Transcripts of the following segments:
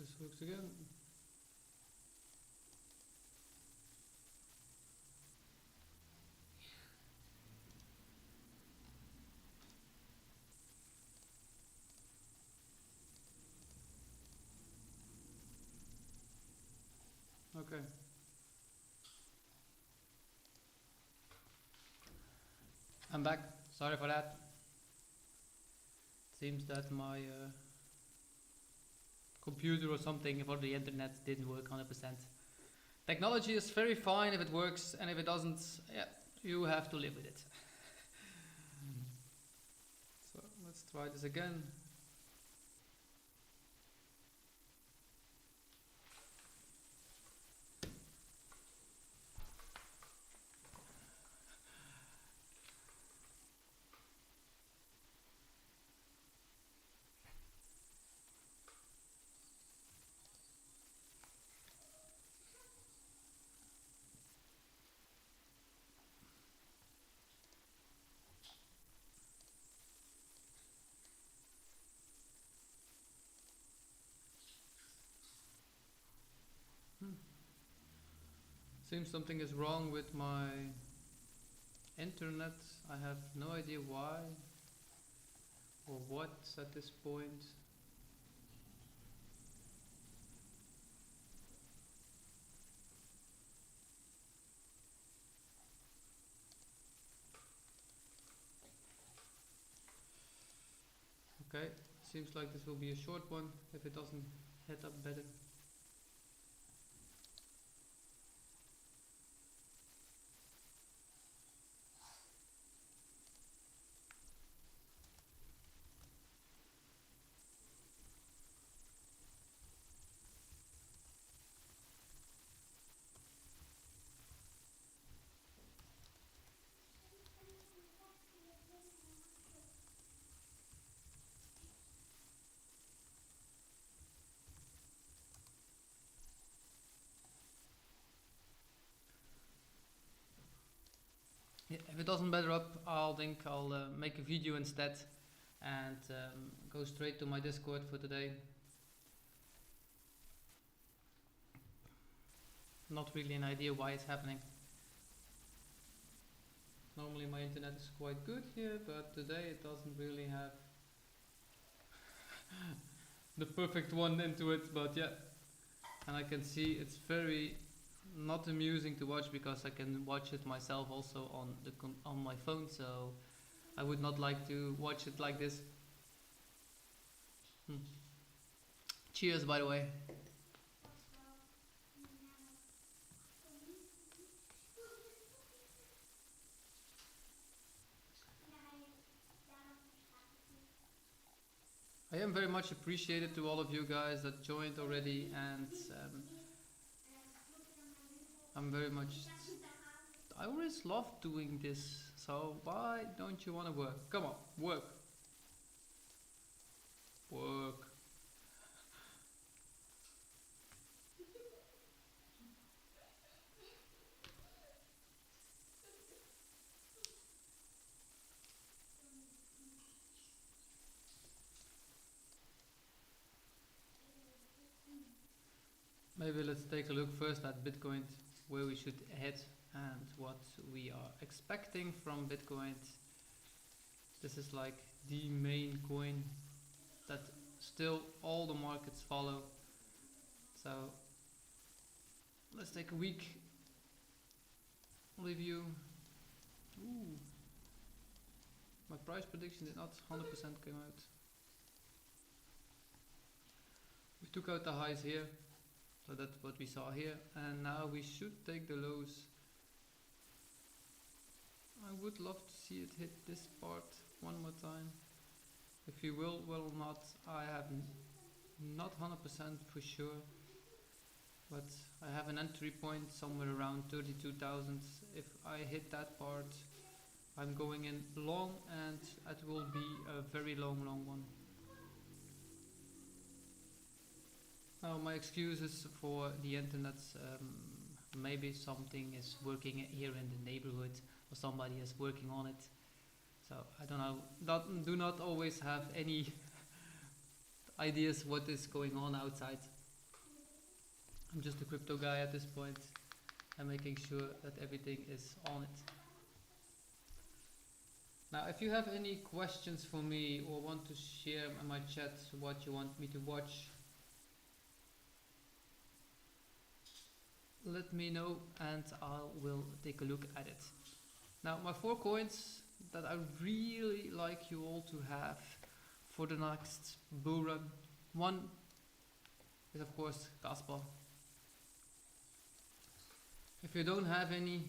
This works again. Okay. I'm back. Sorry for that. Seems that my computer or something for the internet didn't work 100%. Technology is very fine if it works, and if it doesn't, yeah, you have to live with it. So let's try this again. Seems something is wrong with my internet. I have no idea why or what at this point. Okay, seems like this will be a short one if it doesn't head up better. Yeah, if it doesn't better up, I'll make a video instead and go straight to my Discord for today. Not really an idea why it's happening. Normally my internet is quite good here, but today it doesn't really have the perfect one into it, but yeah. And I can see it's very not amusing to watch because I can watch it myself also on my phone, so I would not like to watch it like this. Cheers, by the way. I am very much appreciated to all of you guys that joined already, and I always love doing this, so why don't you want to work? Come on, work. Work. Maybe let's take a look first at Bitcoin, where we should head and what we are expecting from Bitcoin. This is like the main coin that still all the markets follow. So let's take a week review. Ooh. My price prediction did not 100% come out. We took out the highs here, so that's what we saw here, and now we should take the lows. I would love to see it hit this part one more time. If you will or not, I have not 100% for sure, but I have an entry point somewhere around 32,000. If I hit that part, I'm going in long, and it will be a very long one. Now my excuses for the internet, maybe something is working here in the neighborhood or somebody is working on it. So I don't know, do not always have any ideas what is going on outside. I'm just a crypto guy at this point. I'm making sure that everything is on it. Now, if you have any questions for me or want to share in my chat what you want me to watch, let me know and I will take a look at it. Now, my 4 coins that I really like you all to have for the next bull run. One is of course Casper. If you don't have any,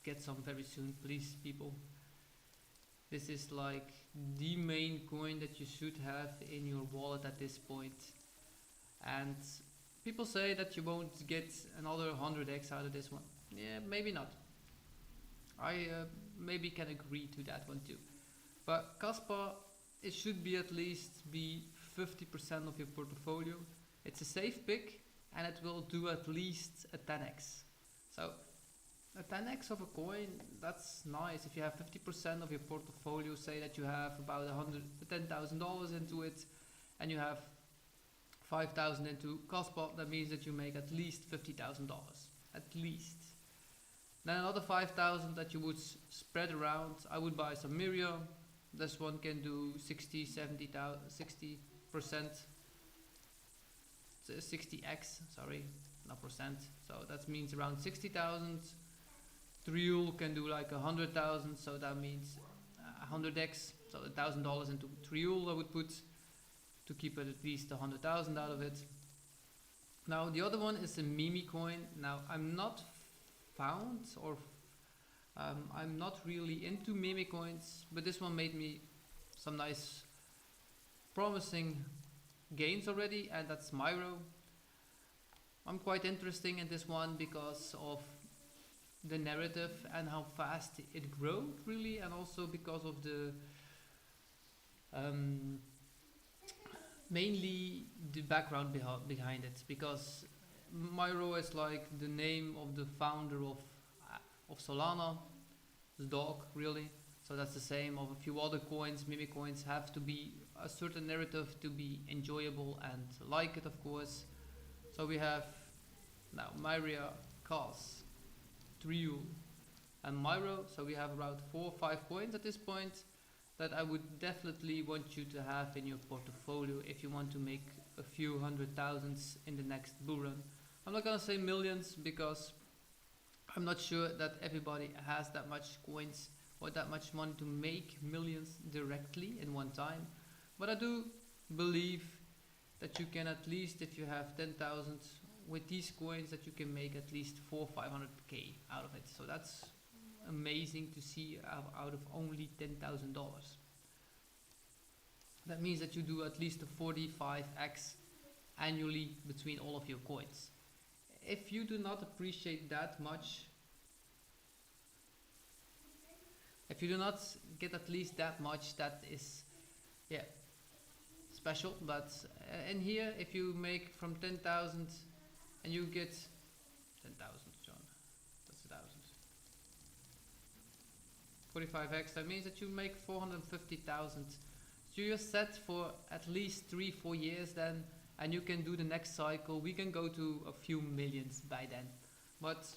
get some very soon, please, people. This is like the main coin that you should have in your wallet at this point. And people say that you won't get another 100x out of this one. Yeah, maybe not. I maybe can agree to that one too. But Casper, it should be at least be 50% of your portfolio. It's a safe pick and it will do at least a 10x. So a 10x of a coin, that's nice. If you have 50% of your portfolio, say that you have about $10,000 into it and you have 5,000 into Casper, that means that you make at least $50,000, at least. Then another 5,000 that you would spread around. I would buy some Miria. This one can do 60%, 60x, sorry, not percent. So that means around 60,000. Triul can do like 100,000, so that means 100x. So $1,000 into Triul I would put to keep it at least 100,000 out of it. Now the other one is a meme coin. Now I'm not I'm not really into meme coins, but this one made me some nice promising gains already, and that's Myro. I'm quite interested in this one because of the narrative and how fast it grew really, and also because of the mainly the background behind it, because Myro is like the name of the founder of Solana, the dog really. So that's the same of a few other coins. Meme coins have to be a certain narrative to be enjoyable and like it, of course. So we have now Myria, Cas, Triul and Myro. So we have around 4 or 5 coins at this point that I would definitely want you to have in your portfolio if you want to make a few 100,000s in the next bull run. I'm not gonna say millions because I'm not sure that everybody has that much coins or that much money to make millions directly in one time. But I do believe that you can at least, if you have 10,000 with these coins, that you can make at least 400 or 500k out of it. So that's amazing to see out of only $10,000. That means that you do at least a 45x annually between all of your coins. If you do not appreciate that much, if you do not get at least that much, that is, yeah, special. But in here, if you make from 10,000 and you get 10,000, John, that's 1,000. 45x, that means that you make 450,000. So you're set for at least 3-4 years then, and you can do the next cycle. We can go to a few millions by then. But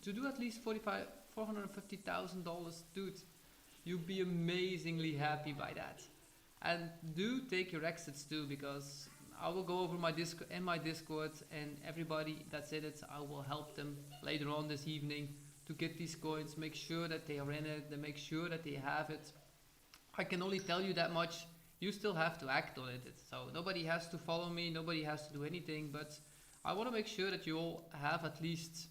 to do at least $450,000, dude, you'll be amazingly happy by that. And do take your exits too, because I will go over my Discord, and everybody that's in it, I will help them later on this evening to get these coins, make sure that they are in it, and make sure that they have it. I can only tell you that much. You still have to act on it. So nobody has to follow me, nobody has to do anything, but I want to make sure that you all have at least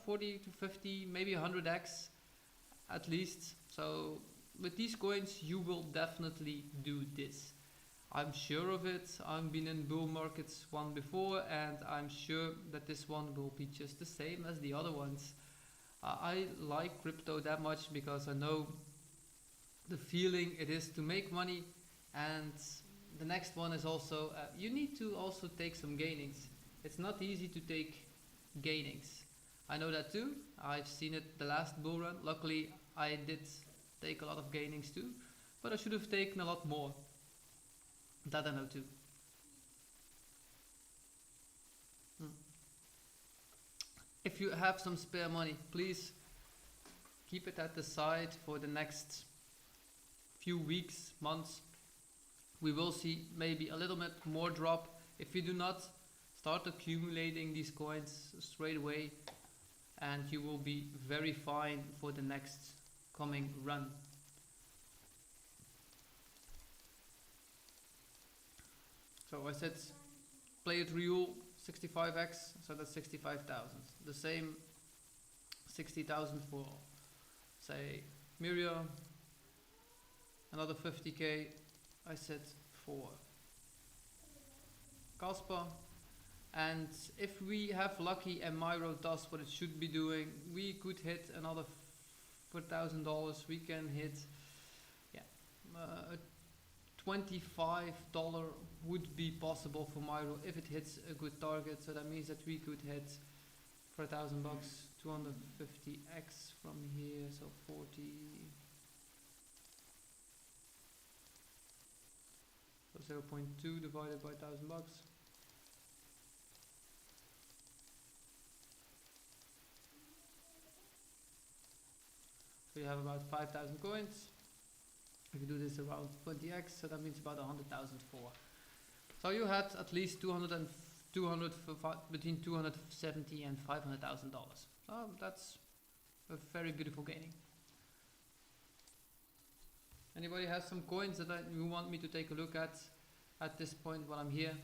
40 to 50, maybe 100x at least. So with these coins, you will definitely do this. I'm sure of it. I've been in bull markets one before, and I'm sure that this one will be just the same as the other ones. I like crypto that much because I know the feeling it is to make money, and the next one is also you need to also take some gainings. It's not easy to take gainings. I know that too. I've seen it the last bull run. Luckily I did take a lot of gainings too, but I should have taken a lot more. That I know too. if you have some spare money, please keep it at the side for the next few weeks, months. We will see maybe a little bit more drop. If you do not start accumulating these coins straight away, and you will be very fine for the next coming run. So I said play it real 65x, so that's 65,000. The same 60,000 for say Miria, another 50k I said for Casper. And if we have lucky and Myro does what it should be doing, we could hit another $4,000. We can hit, $25 would be possible for Myro if it hits a good target. So that means that we could hit for $1,000, 250x from here. So 40. So 0.2 divided by $1,000. So you have about 5,000 coins. If you do this around 20x, so that means about 100,000 for. So you had at least between 270 and $500,000. So that's a very beautiful gaining. Anybody has some coins that you want me to take a look at this point while I'm here?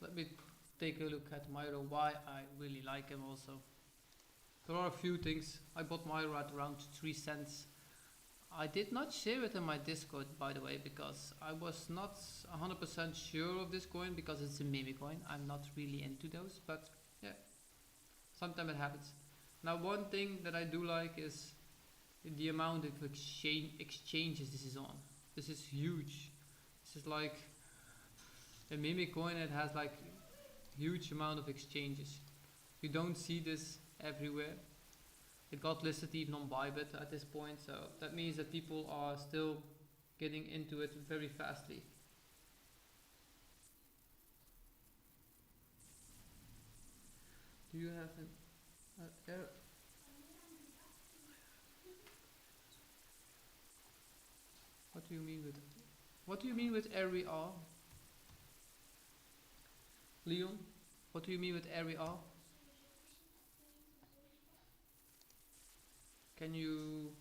Let me take a look at Myro, why I really like him also. There are a few things. I bought Myro at around 3 cents. I did not share it in my Discord, by the way, because I was not 100% sure of this coin because it's a meme coin. I'm not really into those, but yeah, sometimes it happens. Now one thing that I do like is the amount of exchanges this is on. This is huge. This is like a meme coin that has like huge amount of exchanges. You don't see this everywhere. It got listed even on Bybit at this point, so that means that people are still getting into it very fastly. Do you have an what do you mean with area? Leon, what do you mean with area? Can you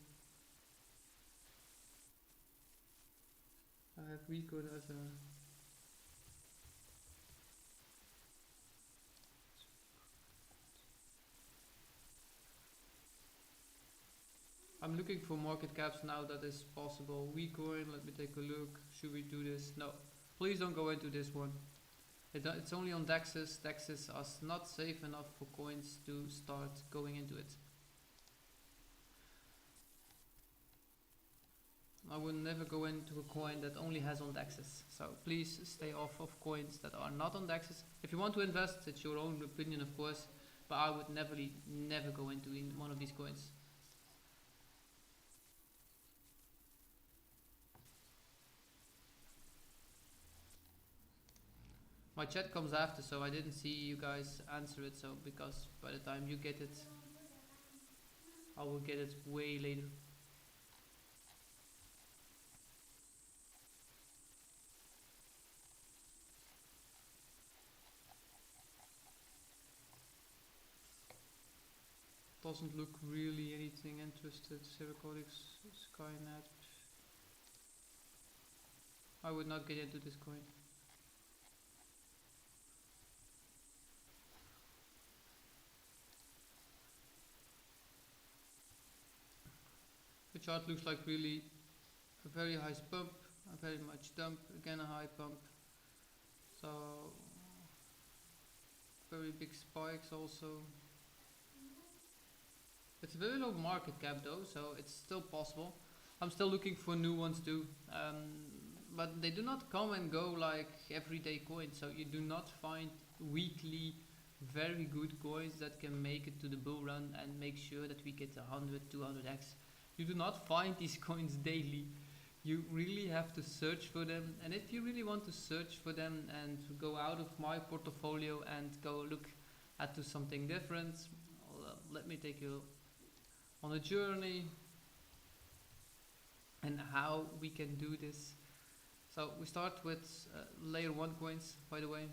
I have recode as a I'm looking for market caps now that is possible. WeCoin, let me take a look. Should we do this? No, please don't go into this one. It's only on DEXs. DEXs are not safe enough for coins to start going into it. I will never go into a coin that only has on DEXs. So please stay off of coins that are not on DEXs. If you want to invest, it's your own opinion, of course. But I would never go into one of these coins. My chat comes after, so I didn't see you guys answer it. So because by the time you get it, I will get it way later. Doesn't look really anything interested. Circodex, Skynet. I would not get into this coin. The chart looks like really a very high pump, a very much dump, again a high pump. So very big spikes also. It's a very low market cap though, so it's still possible. I'm still looking for new ones too, but they do not come and go like everyday coins. So you do not find weekly very good coins that can make it to the bull run and make sure that we get 100, 200x. You do not find these coins daily. You really have to search for them, and if you really want to search for them and to go out of my portfolio and go look at to something different, let me take you on a journey and how we can do this. So we start with layer 1 coins, by the way.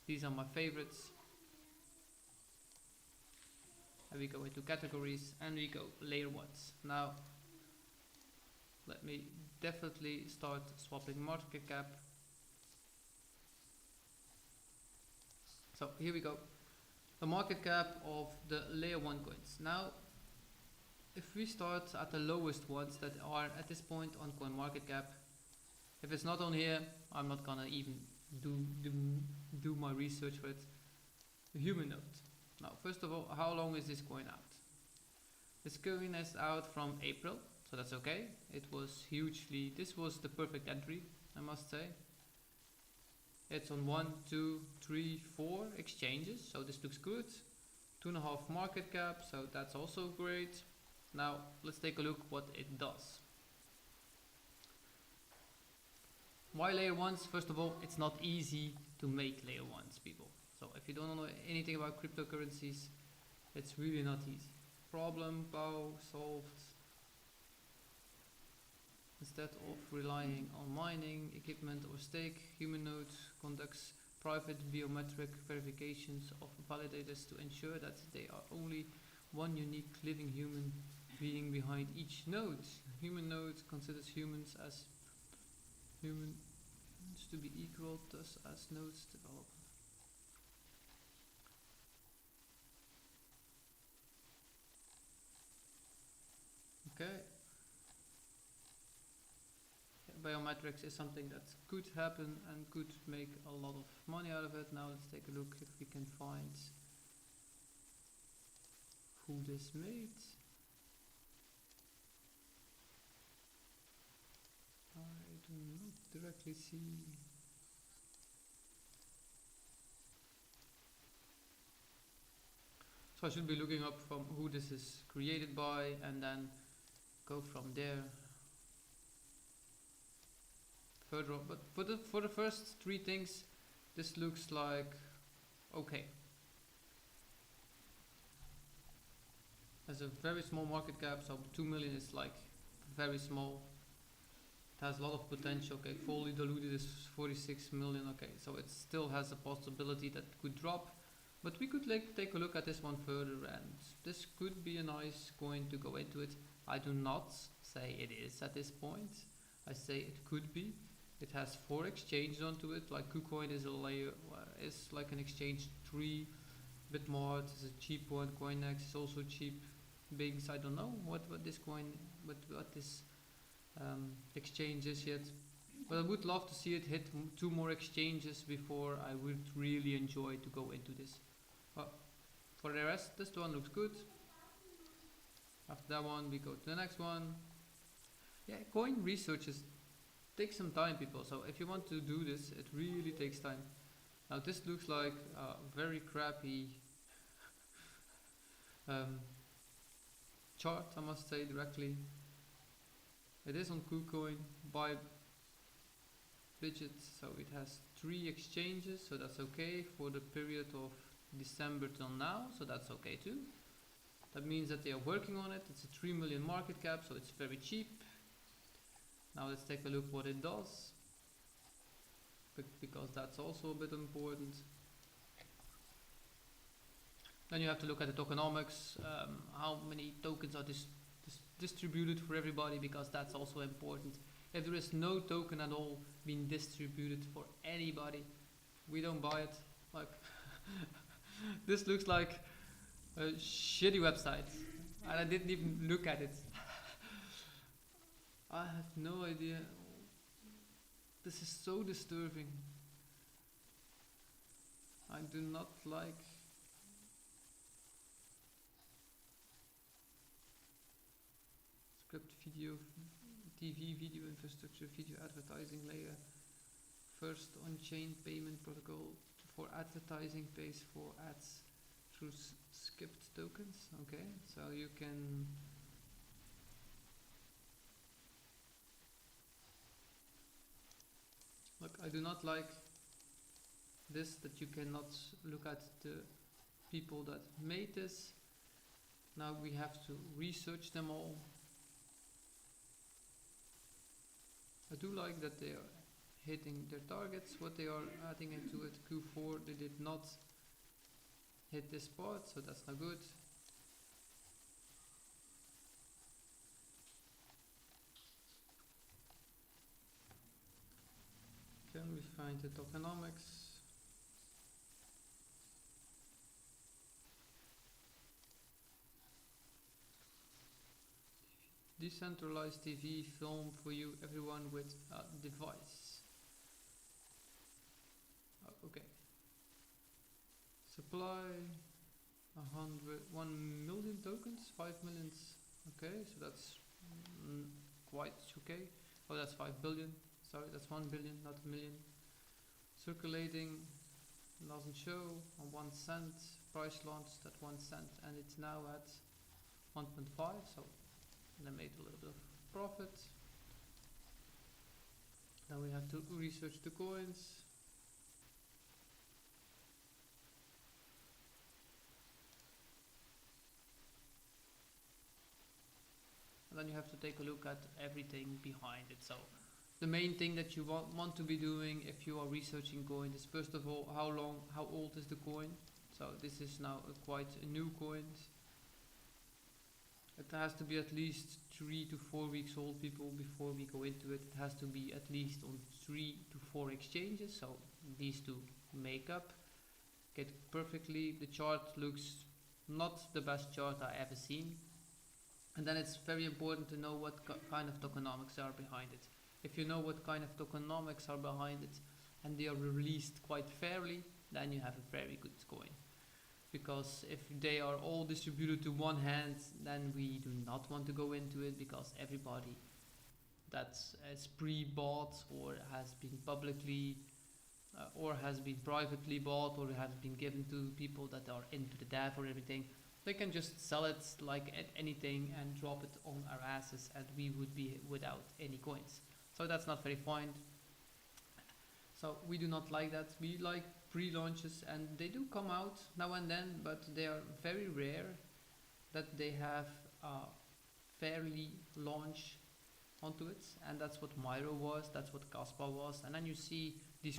These are my favorites. And we go into categories and we go layer 1s. Now let me definitely start swapping market cap. So here we go. The market cap of the layer 1 coins. Now if we start at the lowest ones that are at this point on CoinMarketCap, if it's not on here, I'm not gonna even do my research for it. The human node. Now first of all, how long is this coin out? This coin is out from April, so that's okay. It was hugely, this was the perfect entry, I must say. It's on 1, 2, 3, 4 exchanges, so this looks good. 2.5 market cap, so that's also great. Now let's take a look what it does. Why layer 1s? First of all, it's not easy to make layer 1s, people. So if you don't know anything about cryptocurrencies, it's really not easy. Problem, bow, solved. Instead of relying on mining, equipment or stake, human node conducts private biometric verifications of validators to ensure that they are only one unique living human being behind each node. Human node considers humans as humans to be equal, thus as nodes develop. Okay. Biometrics is something that could happen and could make a lot of money out of it. Now let's take a look if we can find who this made. I do not directly see. So I should be looking up from who this is created by and then go from there further on. But for the first 3 things, this looks like okay. Has a very small market cap, so 2 million is like very small. It has a lot of potential. Okay, fully diluted is 46 million. Okay, so it still has a possibility that it could drop, but we could take a look at this one further, and this could be a nice coin to go into it. I do not say it is at this point. I say it could be. It has 4 exchanges onto it. Like KuCoin is a layer, is like an exchange 3. Bitmart is a cheap one. CoinEx is also cheap. Biggs, I don't know what this coin, what this exchange is yet. But I would love to see it hit 2 more exchanges before I would really enjoy to go into this. But for the rest, this one looks good. After that one, we go to the next one. Yeah, coin researches take some time, people. So if you want to do this, it really takes time. Now this looks like a very crappy chart, I must say directly. It is on KuCoin by Bidget, so it has 3 exchanges, so that's okay for the period of December till now, so that's okay too. That means that they are working on it. It's a 3 million market cap, so it's very cheap. Now let's take a look what it does, because that's also a bit important. Then you have to look at the tokenomics, how many tokens are distributed for everybody, because that's also important. If there is no token at all being distributed for anybody, we don't buy it. Like this looks like a shitty website, and I didn't even look at it. I have no idea. This is so disturbing. I do not like. Script video, TV, video infrastructure, video advertising layer. First on-chain payment protocol for advertising pays for ads through skipped tokens. Okay, so you can I do not like this, that you cannot look at the people that made this. Now we have to research them all. I do like that they are hitting their targets, what they are adding into it. Q4 they did not hit this part, so that's not good. Then we find the tokenomics. Decentralized TV film for you, everyone with a device. Okay. Supply 1 million tokens, 5 millions. Okay, so that's quite okay. Oh, that's 5 billion. Sorry, that's 1 billion, not a million. Circulating doesn't show on 1 cent. Price launched at 1 cent and it's now at 1.5. So they made a little bit of profit. Now we have to research the coins. And then you have to take a look at everything behind it. So the main thing that you want to be doing if you are researching coins is, first of all, how old is the coin? So this is now quite a new coin. It has to be at least 3 to 4 weeks old, people, before we go into it. It has to be at least on 3 to 4 exchanges, so these two make up. Get perfectly. The chart looks not the best chart I ever seen. And then it's very important to know what kind of tokenomics are behind it. If you know what kind of tokenomics are behind it and they are released quite fairly, then you have a very good coin. Because if they are all distributed to one hand, then we do not want to go into it, because everybody that is pre-bought or has been publicly or has been privately bought or has been given to people that are into the dev or everything, they can just sell it like anything and drop it on our asses, and we would be without any coins. So that's not very fine. So we do not like that. We like pre-launches, and they do come out now and then, but they are very rare that they have a fairly launch onto it. And that's what Myro was, that's what Caspar was. And then you see these